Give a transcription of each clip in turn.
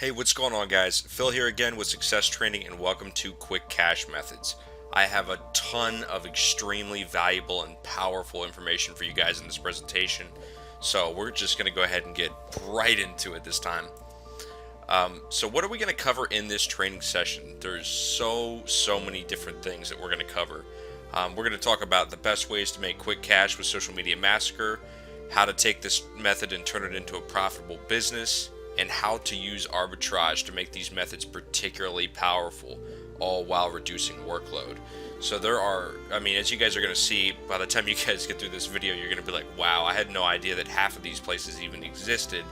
Hey, what's going on, guys? Phil here again with Success Training, and welcome to Quick Cash Methods. I have a ton of extremely valuable and powerful information for you guys in this presentation, so we're just going to go ahead and get right into it this time. So what are we going to cover in this training session? There's so many different things that we're going to cover. We're going to talk about the best ways to make quick cash with Social Media Massacre, how to take this method and turn it into a profitable business, and how to use arbitrage to make these methods particularly powerful, all while reducing workload. So as you guys are going to see, by the time you guys get through this video, you're going to be like, wow, I had no idea that half of these places even existed,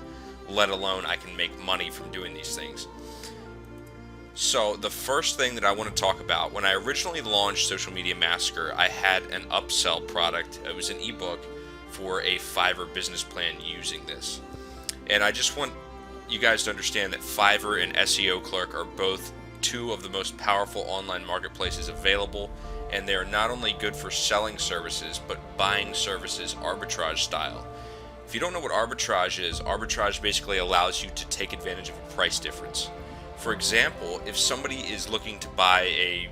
let alone I can make money from doing these things. So the first thing that I want to talk about, when I originally launched Social Media Massacre, I had an upsell product. It was an ebook for a Fiverr business plan using this. And I just want you guys to understand that Fiverr and SEO Clerk are both two of the most powerful online marketplaces available, and they are not only good for selling services but buying services arbitrage style. If you don't know what arbitrage is, arbitrage basically allows you to take advantage of a price difference. For example, if somebody is looking to buy a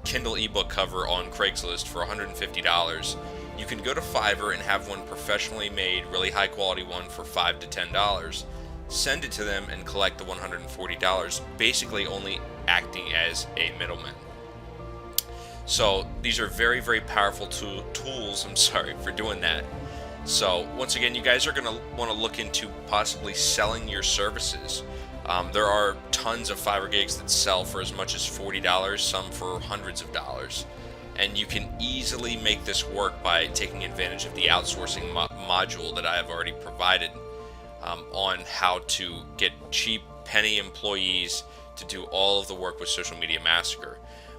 Kindle ebook cover on Craigslist for $150, you can go to Fiverr and have one professionally made, really high quality one for $5 to $10. Send it to them and collect the $140, basically only acting as a middleman. So these are very powerful tools for doing that. So once again, you guys are going to want to look into possibly selling your services. There are tons of Fiverr gigs that sell for as much as $40, some for hundreds of dollars. And you can easily make this work by taking advantage of the outsourcing module that I have already provided on how to get cheap penny employees to do all of the work with Social Media Massacre.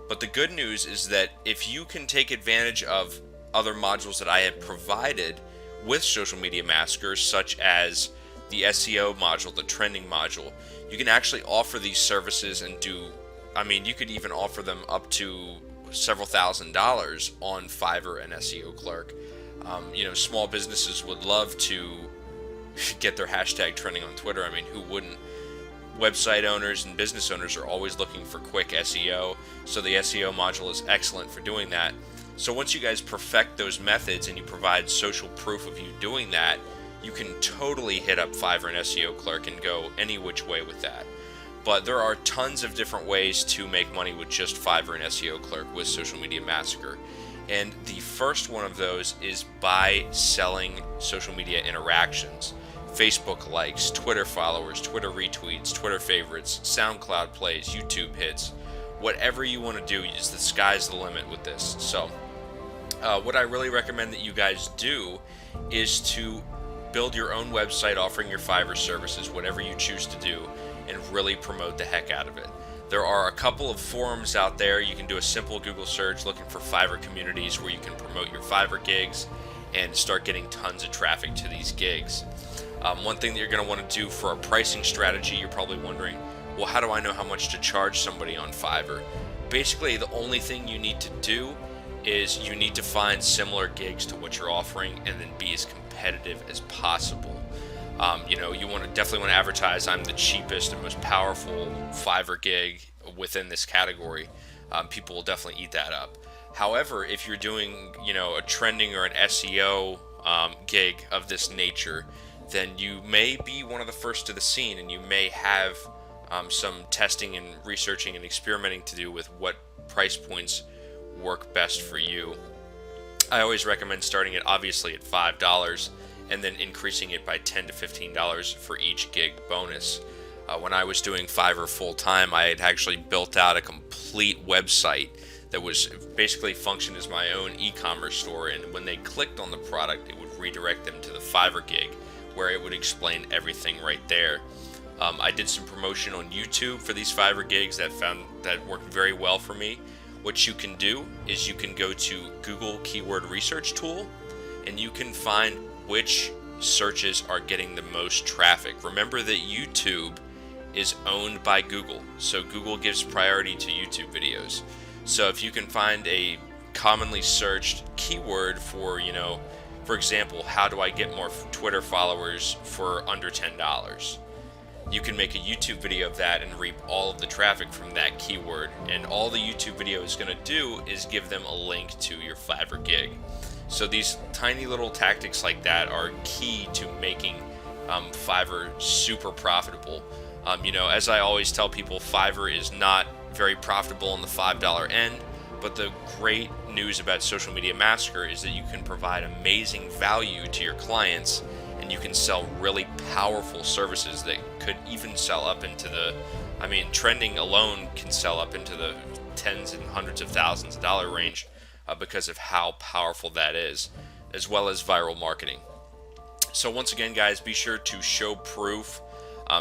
But the good news is that if you can take advantage of other modules that I have provided with Social Media Massacre, such as the SEO module, the trending module, you can actually offer these services and you could even offer them up to several $1,000s on Fiverr and SEO Clerk. Small businesses would love to get their hashtag trending on Twitter. Who wouldn't? Website owners and business owners are always looking for quick SEO, so the SEO module is excellent for doing that. So once you guys perfect those methods and you provide social proof of you doing that, you can totally hit up Fiverr and SEO Clerk and go any which way with that. But there are tons of different ways to make money with just Fiverr and SEO Clerk with Social Media Massacre. And the first one of those is by selling social media interactions. Facebook likes, Twitter followers, Twitter retweets, Twitter favorites, SoundCloud plays, YouTube hits. Whatever you want to do, the sky's the limit with this. So what I really recommend that you guys do is to build your own website offering your Fiverr services, whatever you choose to do, and really promote the heck out of it. There are a couple of forums out there. You can do a simple Google search looking for Fiverr communities where you can promote your Fiverr gigs and start getting tons of traffic to these gigs. One thing that you're going to want to do for a pricing strategy, you're probably wondering, well, how do I know how much to charge somebody on Fiverr? Basically, the only thing you need to do is you need to find similar gigs to what you're offering and then be as competitive as possible. You definitely want to advertise, I'm the cheapest and most powerful Fiverr gig within this category. People will definitely eat that up. However, if you're doing, a trending or an SEO gig of this nature, then you may be one of the first to the scene, and you may have some testing and researching and experimenting to do with what price points work best for you. I always recommend starting it obviously at $5 and then increasing it by $10 to $15 for each gig bonus. When I was doing Fiverr full time, I had actually built out a complete website that was basically functioned as my own e-commerce store, and when they clicked on the product, it would redirect them to the Fiverr gig where it would explain everything right there. I did some promotion on YouTube for these Fiverr gigs that worked very well for me. What you can do is you can go to Google Keyword Research Tool and you can find which searches are getting the most traffic. Remember that YouTube is owned by Google, so Google gives priority to YouTube videos. So if you can find a commonly searched keyword for, for example, how do I get more Twitter followers for under $10? you can make a YouTube video of that and reap all of the traffic from that keyword. And all the YouTube video is going to do is give them a link to your Fiverr gig. So these tiny little tactics like that are key to making Fiverr super profitable. As I always tell people, Fiverr is not very profitable on the $5 end, but the great news about Social Media Massacre is that you can provide amazing value to your clients, and you can sell really powerful services that could even sell up into trending alone can sell up into the tens and hundreds of thousands of dollar range because of how powerful that is, as well as viral marketing. So once again, guys, be sure to show proof.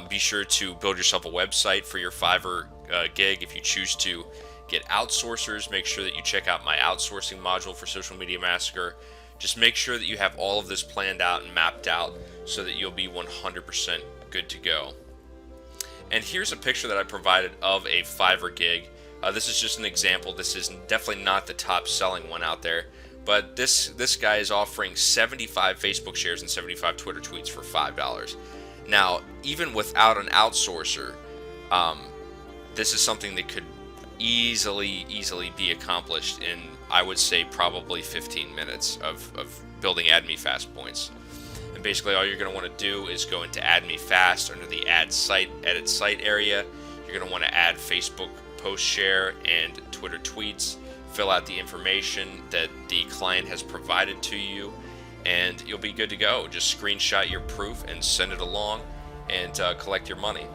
Be sure to build yourself a website for your Fiverr gig. If you choose to get outsourcers, make sure that you check out my outsourcing module for Social Media Massacre. Just make sure that you have all of this planned out and mapped out so that you'll be 100% good to go. And here's a picture that I provided of a Fiverr gig. This is just an example. This is definitely not the top selling one out there, but this guy is offering 75 Facebook shares and 75 Twitter tweets for $5. Now, even without an outsourcer, this is something that could easily be accomplished in, I would say, probably 15 minutes of building AdMeFast points. And basically all you're going to want to do is go into AdMeFast under the edit site area. You're going to want to add Facebook post share and Twitter tweets, fill out the information that the client has provided to you, and you'll be good to go. Just screenshot your proof and send it along and collect your money.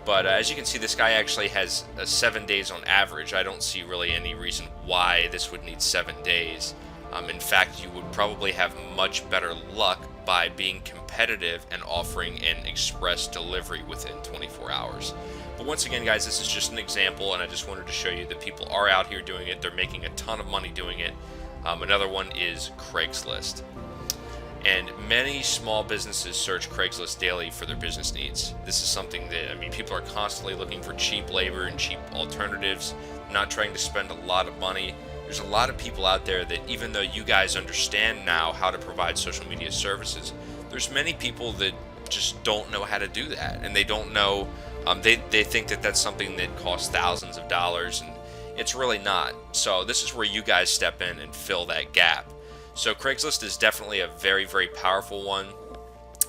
But as you can see, this guy actually has 7 days on average. I don't see really any reason why this would need 7 days. In fact, you would probably have much better luck by being competitive and offering an express delivery within 24 hours. But once again, guys, this is just an example, and I just wanted to show you that people are out here doing it. They're making a ton of money doing it. Another one is Craigslist. And many small businesses search Craigslist daily for their business needs. This is something that, people are constantly looking for cheap labor and cheap alternatives, not trying to spend a lot of money. There's a lot of people out there that, even though you guys understand now how to provide social media services, there's many people that just don't know how to do that, and they don't know. They think that that's something that costs thousands of dollars, and it's really not. So this is where you guys step in and fill that gap. So Craigslist is definitely a very powerful one.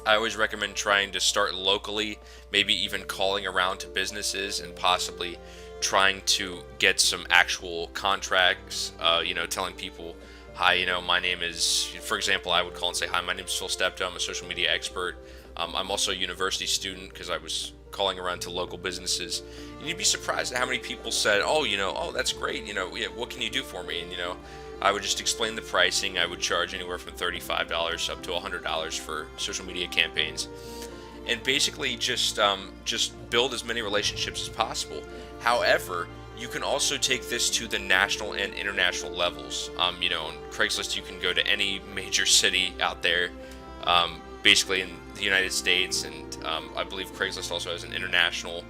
I always recommend trying to start locally, maybe even calling around to businesses and possibly trying to get some actual contracts, telling people, hi, my name is, for example, I would call and say, hi, my name is Phil Steptoe, I'm a social media expert. I'm also a university student, because I was calling around to local businesses. And you'd be surprised at how many people said, oh, that's great, what can you do for me? And, I would just explain the pricing. I would charge anywhere from $35 up to $100 for social media campaigns, and basically just build as many relationships as possible. However, you can also take this to the national and international levels. On Craigslist, you can go to any major city out there, basically in the United States, and I believe Craigslist also has an international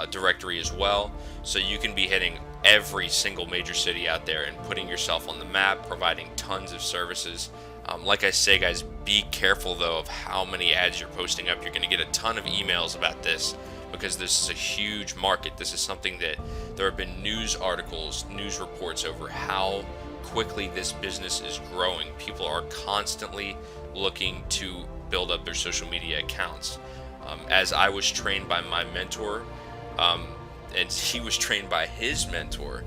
directory as well. So you can be hitting every single major city out there and putting yourself on the map, providing tons of services. Like I say, guys, be careful though of how many ads you're posting up. You're going to get a ton of emails about this, because this is a huge market. This is something that there have been news articles, news reports over how quickly this business is growing. People are constantly looking to build up their social media accounts. As I was trained by my mentor, and he was trained by his mentor,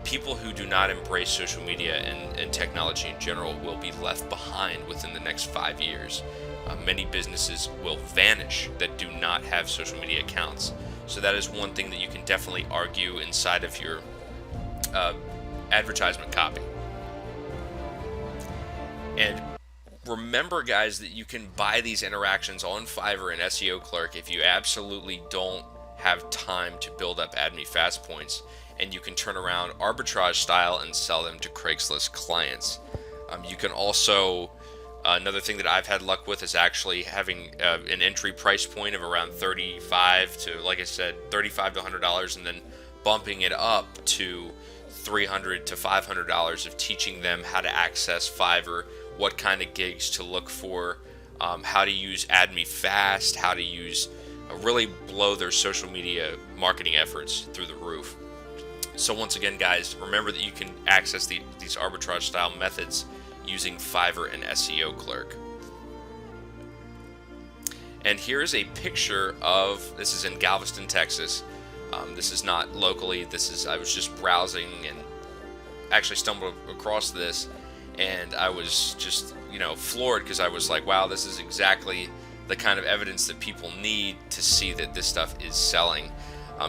people who do not embrace social media and technology in general will be left behind within the next 5 years. Many businesses will vanish that do not have social media accounts. So that is one thing that you can definitely argue inside of your advertisement copy. And remember, guys, that you can buy these interactions on Fiverr and SEO Clerk if you absolutely don't have time to build up AdMeFast points, and you can turn around arbitrage style and sell them to Craigslist clients. You can also, another thing that I've had luck with is actually having an entry price point of around $35 to, like I said, $35 to $100, and then bumping it up to $300 to $500 of teaching them how to access Fiverr, what kind of gigs to look for, how to use AdMeFast, how to use really blow their social media marketing efforts through the roof. So once again, guys, remember that you can access these arbitrage style methods using Fiverr and SEO Clerk. And here's a picture of, this is in Galveston, Texas. This is not locally, I was just browsing and actually stumbled across this, and I was just, floored, because I was like, wow, this is exactly the kind of evidence that people need to see that this stuff is selling.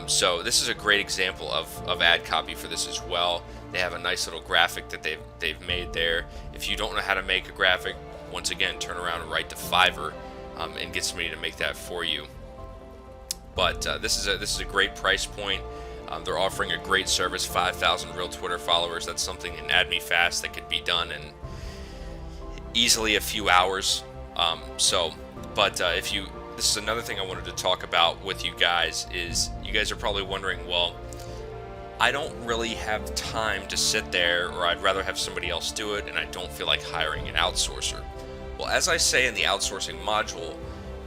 So this is a great example of ad copy for this as well. They have a nice little graphic that they've made there. If you don't know how to make a graphic, once again, turn around and write to Fiverr and get somebody to make that for you. But this is a great price point. They're offering a great service, 5,000 real Twitter followers. That's something in Add Me Fast that could be done in easily a few hours. This is another thing I wanted to talk about with you guys is, you guys are probably wondering, well, I don't really have time to sit there, or I'd rather have somebody else do it, and I don't feel like hiring an outsourcer. Well, as I say in the outsourcing module,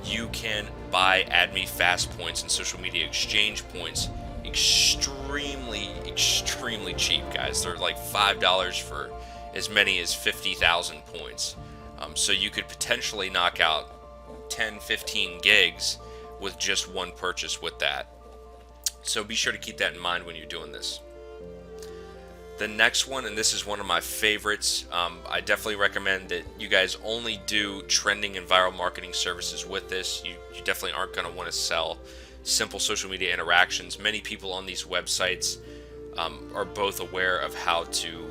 you can buy Add Me Fast points and social media exchange points extremely cheap, guys. They're like $5 for as many as 50,000 points. So you could potentially knock out 10-15 gigs with just one purchase with that. So be sure to keep that in mind when you're doing this. The next one, and this is one of my favorites, I definitely recommend that you guys only do trending and viral marketing services with this. You definitely aren't going to want to sell simple social media interactions. Many people on these websites are both aware of how to,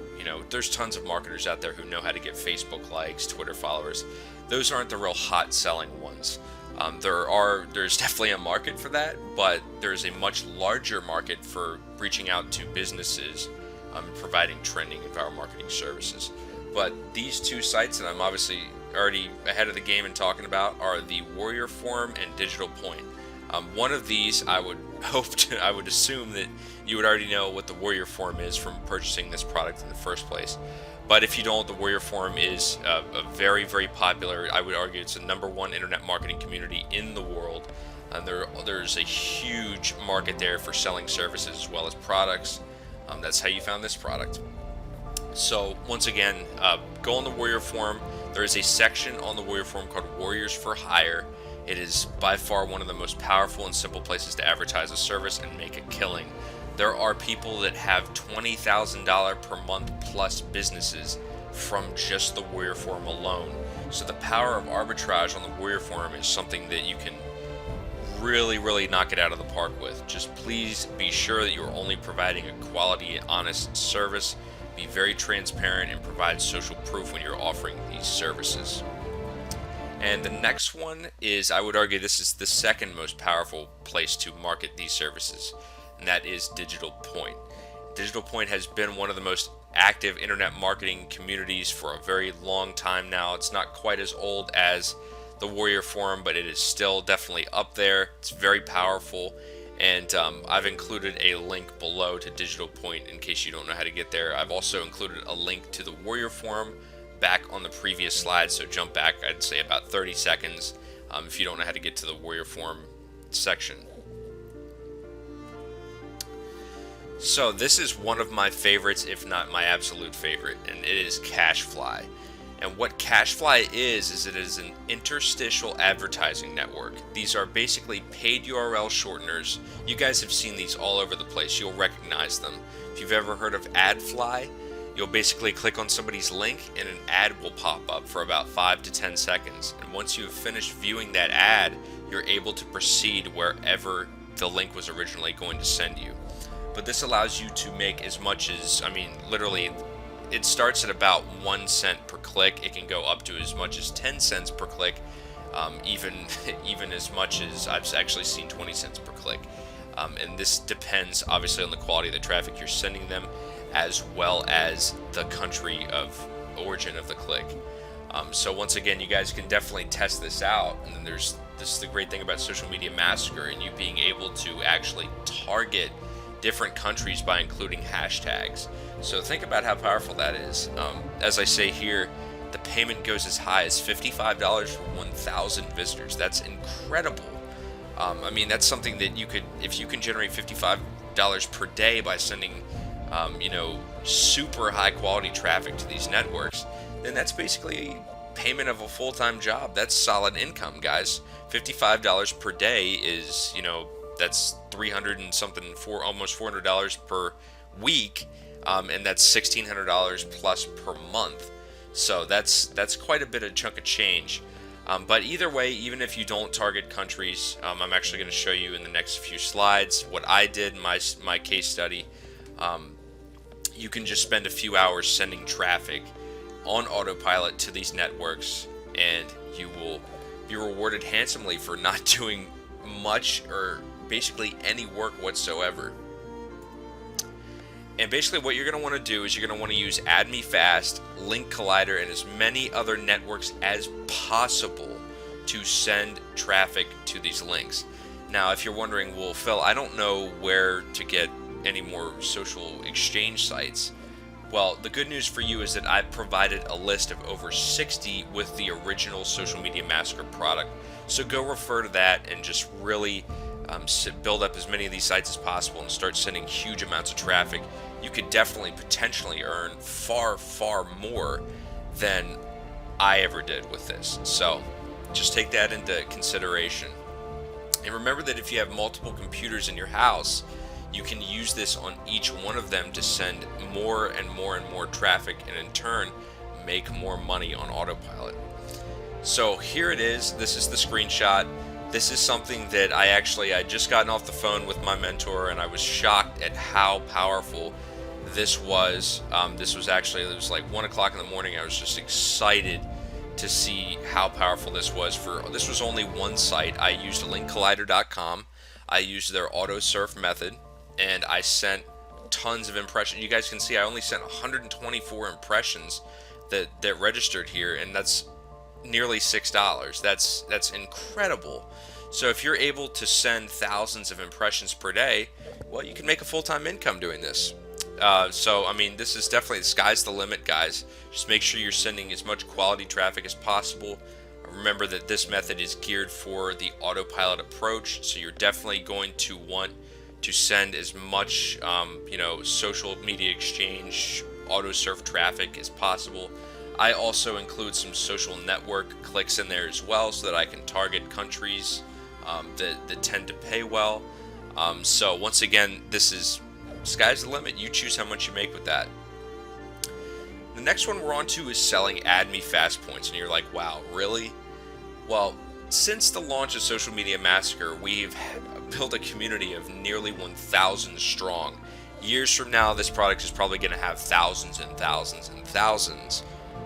there's tons of marketers out there who know how to get Facebook likes, Twitter followers. Those aren't the real hot selling ones. There's definitely a market for that, but there's a much larger market for reaching out to businesses and providing trending and viral marketing services. But these two sites that I'm obviously already ahead of the game in talking about are the Warrior Forum and Digital Point. One of these, I would assume that you would already know what the Warrior Forum is from purchasing this product in the first place. But if you don't, the Warrior Forum is a very, very popular, I would argue it's the #1 internet marketing community in the world. And there's a huge market there for selling services as well as products. That's how you found this product. So once again, go on the Warrior Forum. There is a section on the Warrior Forum called Warriors for Hire. It is by far one of the most powerful and simple places to advertise a service and make a killing. There are people that have $20,000 per month plus businesses from just the Warrior Forum alone. So the power of arbitrage on the Warrior Forum is something that you can really, really knock it out of the park with. Just please be sure that you're only providing a quality and honest service. Be very transparent and provide social proof when you're offering these services. And the next one is, I would argue this is the second most powerful place to market these services, and that is Digital Point. Digital Point has been one of the most active internet marketing communities for a very long time now. It's not quite as old as the Warrior Forum, but it is still definitely up there. It's very powerful, and I've included a link below to Digital Point in case you don't know how to get there. I've also included a link to the Warrior Forum back on the previous slide, so jump back, I'd say about 30 seconds if you don't know how to get to the Warrior Forum section. So this is one of my favorites, if not my absolute favorite, and it is Cashfly. And what Cashfly is it is an interstitial advertising network. These are basically paid URL shorteners. You guys have seen these all over the place. You'll recognize them. If you've ever heard of AdFly, you'll basically click on somebody's link and an ad will pop up for about 5 to 10 seconds. And once you've finished viewing that ad, you're able to proceed wherever the link was originally going to send you. But this allows you to make as much as, literally, it starts at about 1 cent per click. It can go up to as much as 10 cents per click, even as much as I've actually seen 20 cents per click. And this depends obviously on the quality of the traffic you're sending them, as well as the country of origin of the click. So once again, you guys can definitely test this out. And then this is the great thing about Social Media Massacre and you being able to actually target different countries by including hashtags. So think about how powerful that is. As I say here, the payment goes as high as $55 for 1,000 visitors. That's incredible. I mean, that's something that you could, if you can generate $55 per day by sending, super high quality traffic to these networks, then that's basically payment of a full-time job. That's solid income, guys. $55 per day is, that's 300 and something, for almost $400 per week, and that's $1,600 plus per month. So that's quite a bit of chunk of change. But either way, even if you don't target countries, I'm actually going to show you in the next few slides what I did in my case study. You can just spend a few hours sending traffic on autopilot to these networks, and you will be rewarded handsomely for not doing much or basically any work whatsoever. And basically what you're going to want to do is you're going to want to use AdMeFast, Link Collider, and as many other networks as possible to send traffic to these links. Now, if you're wondering, well, Phil, I don't know where to get any more social exchange sites. Well, the good news for you is that I've provided a list of over 60 with the original Social Media Massacre product. So go refer to that and just really build up as many of these sites as possible and start sending huge amounts of traffic. You could definitely potentially earn far, far more than I ever did with this. So just take that into consideration. And remember that if you have multiple computers in your house, you can use this on each one of them to send more and more and more traffic, and in turn make more money on autopilot. So here it is. This is the screenshot. This is something that I just gotten off the phone with my mentor, and I was shocked at how powerful this was. It was like 1 o'clock in the morning. I was just excited to see how powerful this was. This was only one site. I used linkcollider.com. I used their auto surf method, and I sent tons of impressions. You guys can see I only sent 124 impressions that registered here, and that's nearly $6. That's incredible. So if you're able to send thousands of impressions per day, well, you can make a full-time income doing this. So I mean, this is definitely, the sky's the limit, guys. Just make sure you're sending as much quality traffic as possible. Remember that this method is geared for the autopilot approach, so you're definitely going to want to send as much social media exchange, auto surf traffic as possible. I also include some social network clicks in there as well, so that I can target countries that tend to pay well. So once again, this is sky's the limit. You choose how much you make with that. The next one we're on to is selling AdMeFast points, and you're like, wow, really? Well, since the launch of Social Media Massacre, we've built a community of nearly 1,000 strong. Years from now, this product is probably going to have thousands and thousands and thousands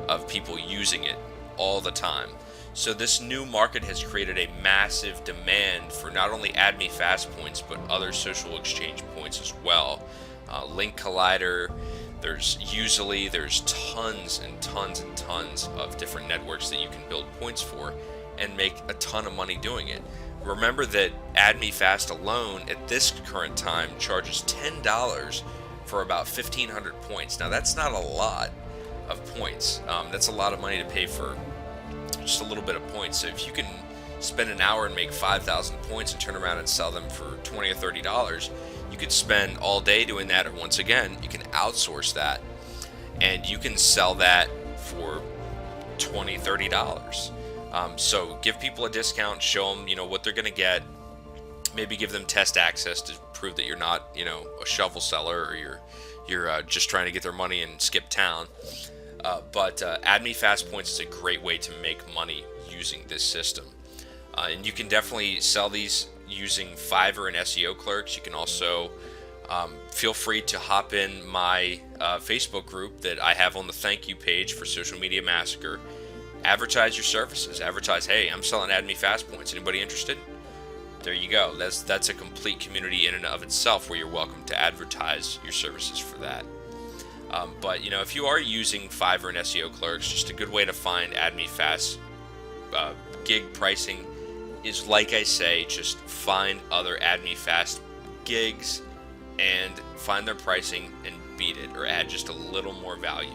of people using it all the time. So this new market has created a massive demand for not only AdMeFast points, but other social exchange points as well. Link Collider, there's tons and tons and tons of different networks that you can build points for and make a ton of money doing it. Remember that AdMeFast alone at this current time charges $10 for about 1,500 points. Now that's not a lot of points. That's a lot of money to pay for just a little bit of points. So if you can spend an hour and make 5,000 points and turn around and sell them for $20 or $30, you could spend all day doing that. Or once again, you can outsource that and you can sell that for $20, $30. So give people a discount, show them, what they're going to get. Maybe give them test access to prove that you're not, a shovel seller, or you're just trying to get their money and skip town. But AdMeFast points is a great way to make money using this system. And you can definitely sell these using Fiverr and SEO clerks. You can also feel free to hop in my Facebook group that I have on the thank you page for Social Media Massacre. Advertise your services. Advertise, hey, I'm selling AdMeFast points. Anybody interested? There you go. That's a complete community in and of itself where you're welcome to advertise your services for that. But if you are using Fiverr and SEO clerks, just a good way to find AdMeFast gig pricing is, like I say, just find other AdMeFast gigs and find their pricing and beat it, or add just a little more value.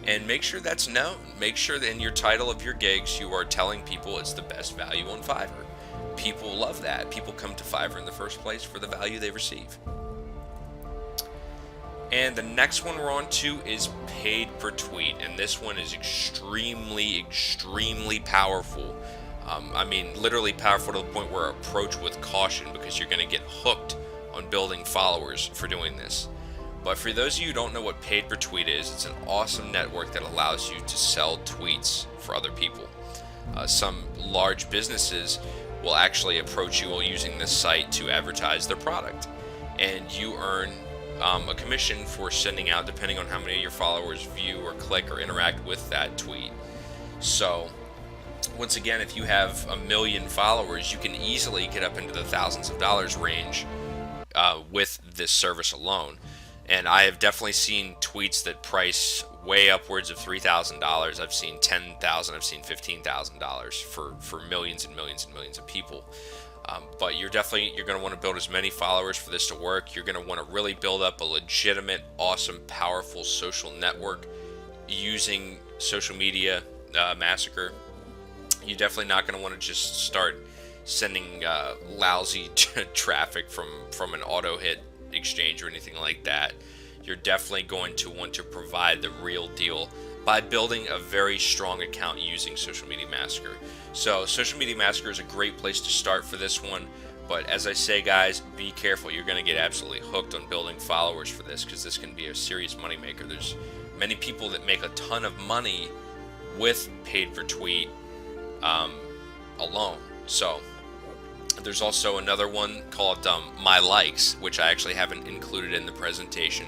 And make sure that's known. Make sure that in your title of your gigs, you are telling people it's the best value on Fiverr. people love that. People come to Fiverr in the first place for the value they receive. And the next one we're on to is paid per tweet, and this one is extremely powerful. I mean, literally powerful to the point where approach with caution, because you're going to get hooked on building followers for doing this. But for those of you who don't know what paid per tweet is, it's an awesome network that allows you to sell tweets for other people. Some large businesses will actually approach you while using this site to advertise their product, and you earn a commission for sending out, depending on how many of your followers view or click or interact with that tweet. So once again, if you have 1 million followers, you can easily get up into the thousands of dollars range with this service alone. And I have definitely seen tweets that price way upwards of $3,000. I've seen $10,000. I've seen $15,000 for millions and millions and millions of people. But you're going to want to build as many followers for this to work. You're going to want to really build up a legitimate, awesome, powerful social network using social media, Massacre. You're definitely not going to want to just start sending lousy traffic from an auto hit exchange or anything like that. You're definitely going to want to provide the real deal by building a very strong account using Social Media Massacre. So Social Media Massacre is a great place to start for this one, but as I say, guys, be careful. You're going to get absolutely hooked on building followers for this, because this can be a serious moneymaker. There's many people that make a ton of money with paid per tweet alone. So there's also another one called My Likes, which I actually haven't included in the presentation.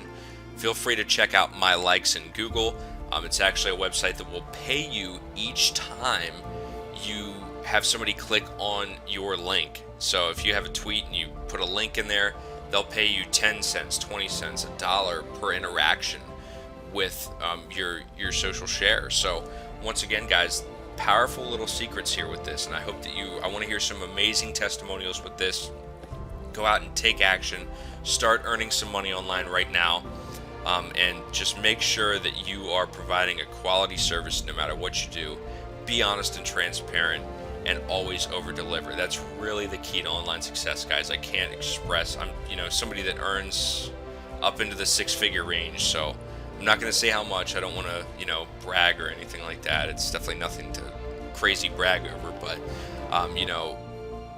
Feel free to check out My Likes in Google. It's actually a website that will pay you each time you have somebody click on your link. So if you have a tweet and you put a link in there, they'll pay you 10 cents, 20 cents, $1 per interaction with your social share. So once again, guys, powerful little secrets here with this, and I hope that I want to hear some amazing testimonials with this. Go out and take action, start earning some money online right now, and just make sure that you are providing a quality service no matter what you do. Be honest and transparent, and always over deliver. That's really the key to online success, guys. I can't express. I'm somebody that earns up into the 6-figure range, so I'm not going to say how much. I don't want to brag or anything like that. It's definitely nothing to crazy brag over, but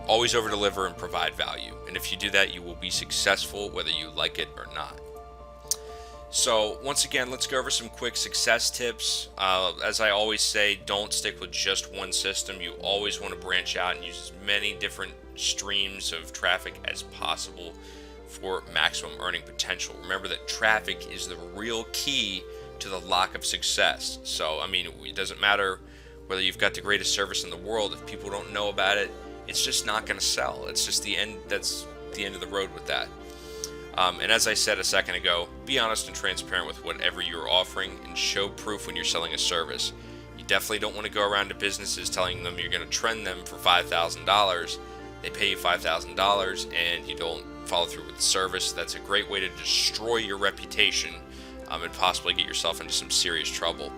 always over deliver and provide value. And if you do that, you will be successful whether you like it or not. So once again, let's go over some quick success tips. As I always say, don't stick with just one system. You always want to branch out and use as many different streams of traffic as possible for maximum earning potential. Remember that traffic is the real key to the lock of success. So I mean, it doesn't matter whether you've got the greatest service in the world. If people don't know about it, it's just not going to sell. It's just the end. That's the end of the road with that. And as I said a second ago, be honest and transparent with whatever you're offering, and show proof when you're selling a service. You definitely don't want to go around to businesses telling them you're going to trend them for $5,000. They pay you $5,000 and you don't follow through with the service. That's a great way to destroy your reputation and possibly get yourself into some serious trouble.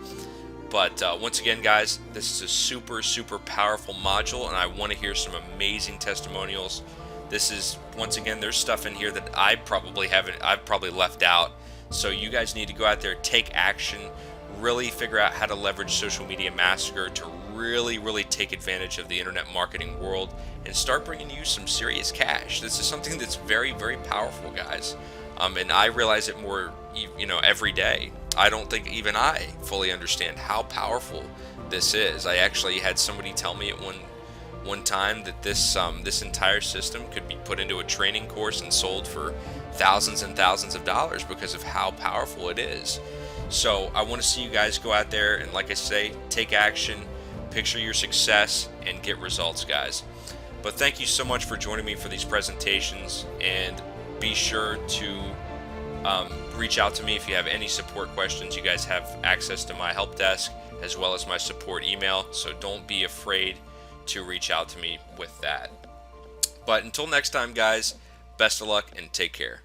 But once again, guys, this is a super powerful module, and I want to hear some amazing testimonials. This is, once again, there's stuff in here that I've probably left out. So you guys need to go out there, take action, really figure out how to leverage Social Media Massacre to really take advantage of the internet marketing world and start bringing you some serious cash. This is something that's very powerful, guys. And I realize it more, every day. I don't think even I fully understand how powerful this is. I actually had somebody tell me at one time that this entire system could be put into a training course and sold for thousands and thousands of dollars because of how powerful it is. So I want to see you guys go out there and, like I say, take action, picture your success, and get results, guys. But thank you so much for joining me for these presentations, and be sure to reach out to me if you have any support questions. You guys have access to my help desk as well as my support email, so don't be afraid to reach out to me with that. But until next time, guys, best of luck and take care.